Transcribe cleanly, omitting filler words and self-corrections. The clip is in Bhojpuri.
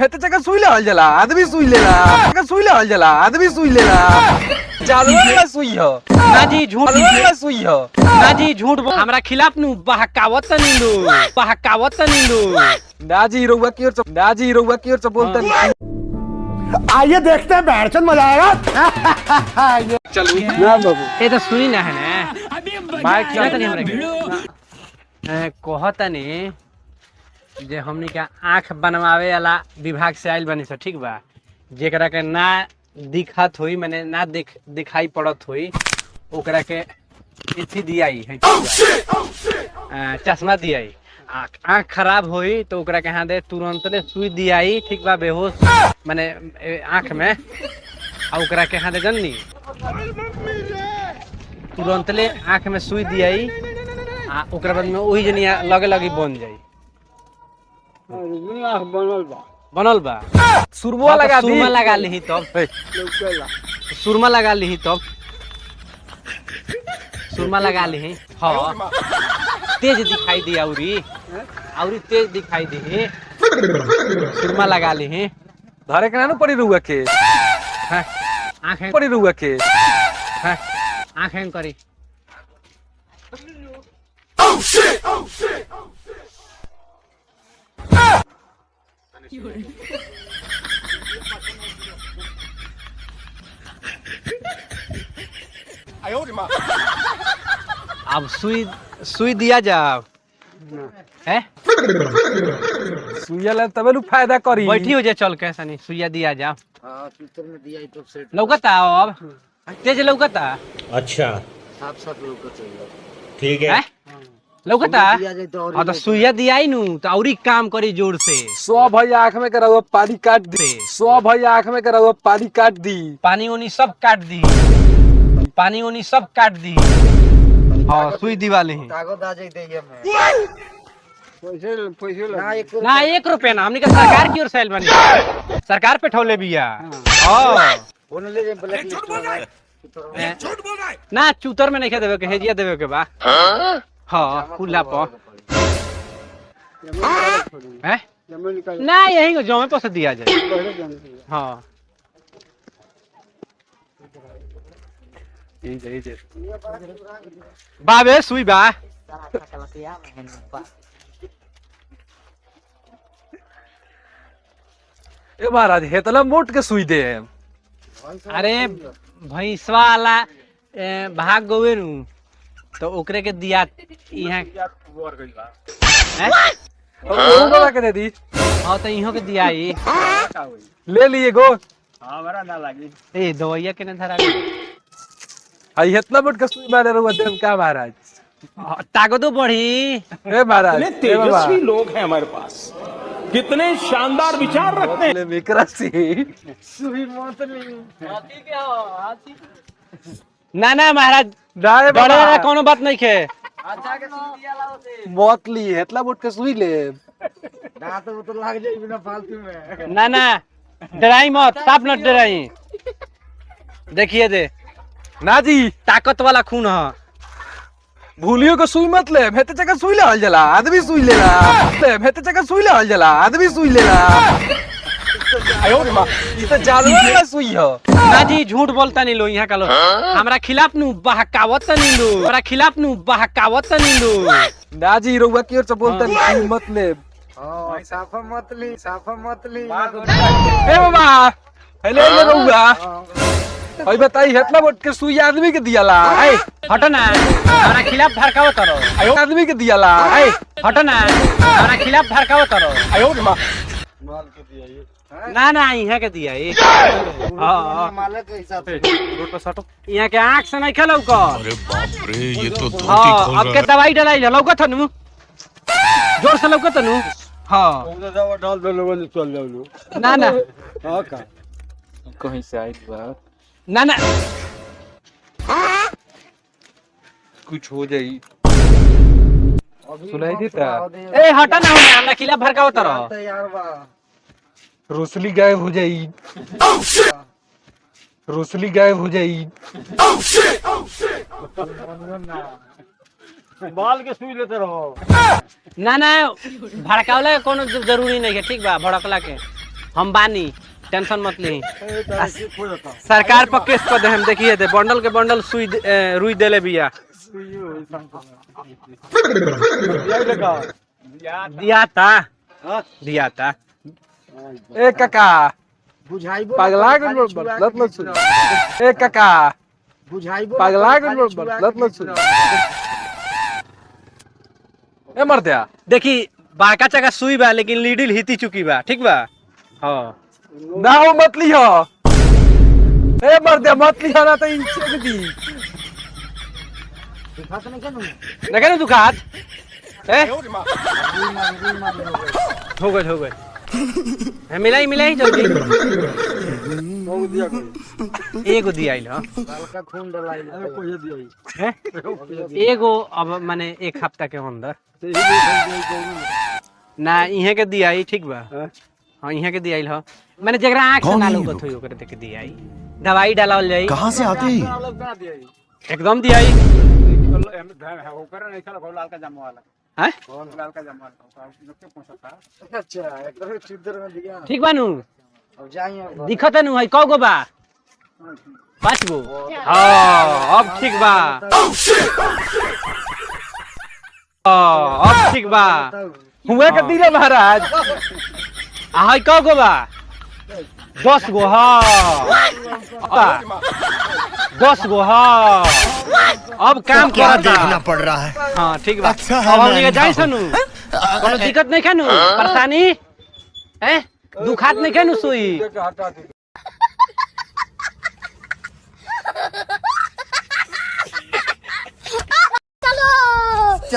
भेते चका सुई लेवल जला आदमी सुई लेला चका सुई लेवल जला आदमी सुई लेला जानवर वाला सुई हो ना जी झूठ वाला सुई हो ना जी झूठ हमरा खिलाफ नु बहकावत नहीं लो दाजी रउआ की ओर से बोलते नहीं। आइए देखते हैं बैठचंद मजा आएगा। चलो ना बाबू ए तो सुनी ना है ना भाई खिलाता नहीं हमरा कहता नहीं जे हमनी का आँख बनवावे वाला विभाग से आइल बनी ठीक बा जेकरा के ना दिखत होई माने ना दिखाई पड़त होई ओकरा के इथी दियाई है चश्मा दियाई आँख खराब होई तो ओकरा के हाथ दे तुरंत ले सुई दियाई ठीक बा बेहोश माने आँख में आ ओकरा के हाथ दे जन्नी तुरंत ले आँख में सुई दियाई आ ओकरा बाद में वही जनिया लगे लगी बन जाई बनल बा सुरमा लगा दी सुरमा लगा ली तब सुरमा लगा ली तब सुरमा लगा ली हाँ तेज दिखाई दी औरी तेज दिखाई दी सुरमा लगा ली धरे के ना पड़ी रुआ के आँखें पड़ी रुआ के आँखें करी अब सुई दिया जाओ है सुइया ले तबे नु फायदा करी बैठी हो जाए चल के सनी सुइया दिया जाओ चूतर में दिया तो सेट लौकता अब तेज लौकता अच्छा साफ साफ लोग को चाहिए ठीक है लौकता दिया जाए तो और हाँ तो सुइया दिया ही नू तो औरी काम करी जोर से 100 भैया आंख में करा पानी काट दे 100 भैया आंख में करा पानी काट दी पानी उनी सब काट दी पानी उनी सब काट दी हाँ सुई दिवाली है ताकत आ जाए देंगे मैं पैसे ना 1 रुपया ना हमने का सरकार की ओर से आइल बनी सरकार पे ठौले बिया हाँ ले जाए ब्लैक लिस्ट ना चूतर में नहीं देवे के हेजिया देवे के बा हाँ खुला पर हैं ना यही को जमे पर से दिया जाए हाँ बाबे सुई बा ए महाराज हेतला मोट के सुई दे अरे भैंसवा वाला भाग गए नु तो ओकरे के दिया यहाँ बड़ा के दे दी हाँ तो इहो के दिया ही ले लिए गो हमारा ना लगी ए दवाइया के ना धरा आई हेतला मोट के सुई मारे रहुआ देम का महाराज ताकतो बढ़ी ए महाराज तेजस्वी लोग हैं हमारे पास कितने शानदार विचार रखते हैं विकरा सी सुई मत नहीं ना ना महाराज डाए डरे वाला कोनो बात नहीं खे अच्छा के सुई दिया लाओ से मौत ली हेतला मोट के सुई ले ना तो लग जाए बिना फालतू में ना ना डराई मत साफ न डराई देखिए दे ना जी ताकत वाला खून है भूलियो को सुई मत ले भेते चका सुई लेवल जला आदमी सुई लेला भेते चका सुई लेवल जला आदमी सुई लेला ये तो जानवर वाला सुई हो ना जी झूठ बोलता नहीं लो यहाँ का लो हमरा खिलाफ नु बहकावत नहीं लो ना जी रउआ की ओर से बोलते नहीं मत ले साफा मत ली ए बाबा हेले ले रउआ भाई बताई हेतला मोट के सुई आदमी के दियाला हटो ना हमरा खिलाफ भड़कावत करो आदमी के दियाला हटो ना हमरा खिलाफ भड़कावत करो ना ना यहाँ के दिया ये मालक के हिसाब से रोड पर सटो यहाँ के आँख से नहीं खेलो को अरे बाप रे ये तो धोती हाँ खोल अब रहा के है। दवाई डलाई लौकत नु जोर से लौकत नु हाँ डाल दो लोगों ने चल जाओ ना ना हां का कहीं से आई बात ना ना कुछ हो जाई सुनाई देता ए हटा ना हमरा खिलाफ भड़कावत रहो यार बा रोसली गायब हो जाई रोसली गायब हो जाई बाल के सुई लेते रहो ना ना भड़कावला के कोनो जरूरी नहीं है ठीक बा भड़कला के हम बानी, टेंशन मत ली। सरकार पर केस कर दे हम, देखिए दे बंडल के बंडल सुई रुई देले बिया। दिया था ए काका बुझाई पगला के बदलत न सुन। ए काका बुझाई पगला के बदलत न सुन। ए मर्दया देखी बाका चका सुई बा लेकिन लीडिल हिती चुकी बा, ठीक बा। हाँ ना हो मत लियो। ए मर्दया मत लियो ना तो इंचे दी दिखात नहीं केनु ना कहने दुखात ए हो गए मिलाई जल्दी। एगो दिया आइल हल्का खून डलाई कोई दिया हैं एगो अब माने एक हफ्ता के अंदर ना इहे के दिया आई, ठीक बा। हां इहे के दिया आइल ह माने जेकरा आंख से ना लौकत होई ओकरे देख दिया आई, दवाई डालावल जाई। कहाँ से आते हैं एकदम दिया आई हैं। अच्छा एक तरह चिदर में दिया ठीक बानू अब जाइए दिखत नु है कौ गो बा 5 गो। हां अब ठीक बा, अब ठीक बा। हुए के दिले महाराज आ है कौ गो बा 10 गो। हां 10 गो। हां अब काम क्या करता देखना पड़ रहा है। हाँ ठीक बा। अच्छा अब है, हम मैं लेके जाई अंधा सनु कोनो दिक्कत नहीं खानु, परेशानी हैं दुखात नहीं खानु सुई।